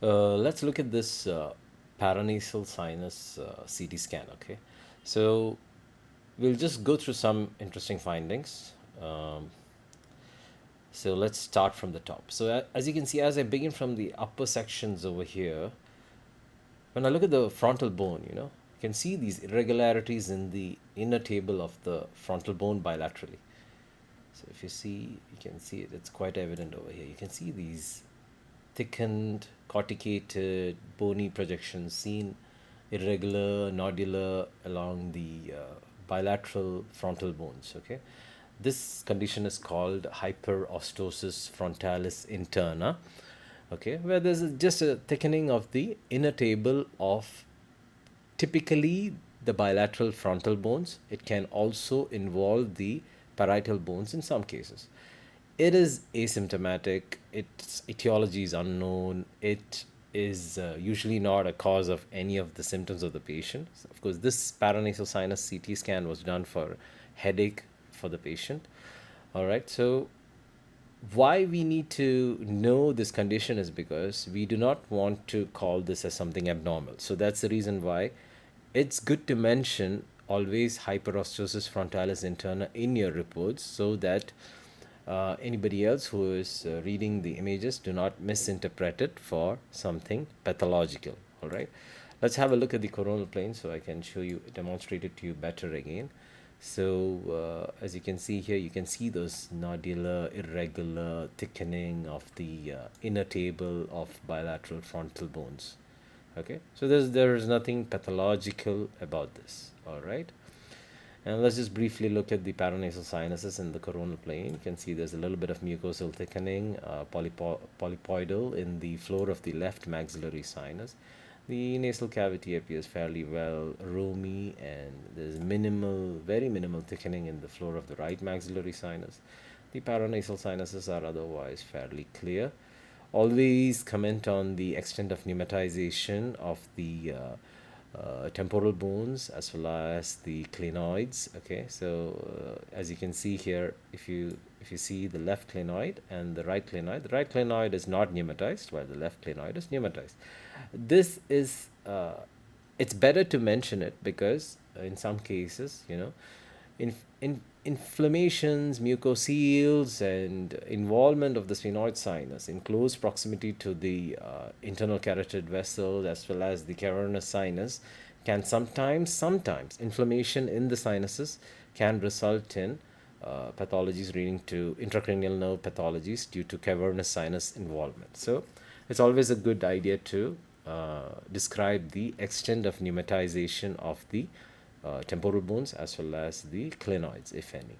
Let's look at this paranasal sinus CT scan, okay? So we'll just go through some interesting findings. So let's start from the top. So as you can see, as I begin from the upper sections over here, when I look at the frontal bone, you can see these irregularities in the inner table of the frontal bone bilaterally. So if you see, you can see it, it's quite evident over here. You can see these thickened, corticated, bony projections seen irregular, nodular along the bilateral frontal bones. Okay, this condition is called hyperostosis frontalis interna. Okay, where there's just a thickening of the inner table of typically the bilateral frontal bones. It can also involve the parietal bones in some cases. It is asymptomatic, its etiology is unknown, it is usually not a cause of any of the symptoms of the patient. Of course, this paranasal sinus CT scan was done for headache for the patient. All right, so why we need to know this condition is because we do not want to call this as something abnormal. So that's the reason why it's good to mention always hyperostosis frontalis interna in your reports so that anybody else who is reading the images do not misinterpret it for something pathological. All right, let's have a look at the coronal plane so I can show you, demonstrate it to you better again. So as you can see here, you can see those nodular, irregular thickening of the inner table of bilateral frontal bones. Okay, so there is nothing pathological about this. All right, and let's just briefly look at the paranasal sinuses in the coronal plane. You can see there's a little bit of mucosal thickening, polypoidal in the floor of the left maxillary sinus. The nasal cavity appears fairly well roomy, and there's minimal, very minimal thickening in the floor of the right maxillary sinus. The paranasal sinuses are otherwise fairly clear. Always comment on the extent of pneumatization of the temporal bones as well as the clinoids. Okay, so as you can see here, if you see the left clinoid and the right clinoid is not pneumatized while the left clinoid is pneumatized. This is it's better to mention it because in some cases, in inflammations, mucoceles, and involvement of the sphenoid sinus in close proximity to the internal carotid vessel as well as the cavernous sinus can sometimes inflammation in the sinuses can result in pathologies leading to intracranial nerve pathologies due to cavernous sinus involvement. So it's always a good idea to describe the extent of pneumatization of the temporal bones as well as the clinoids, if any.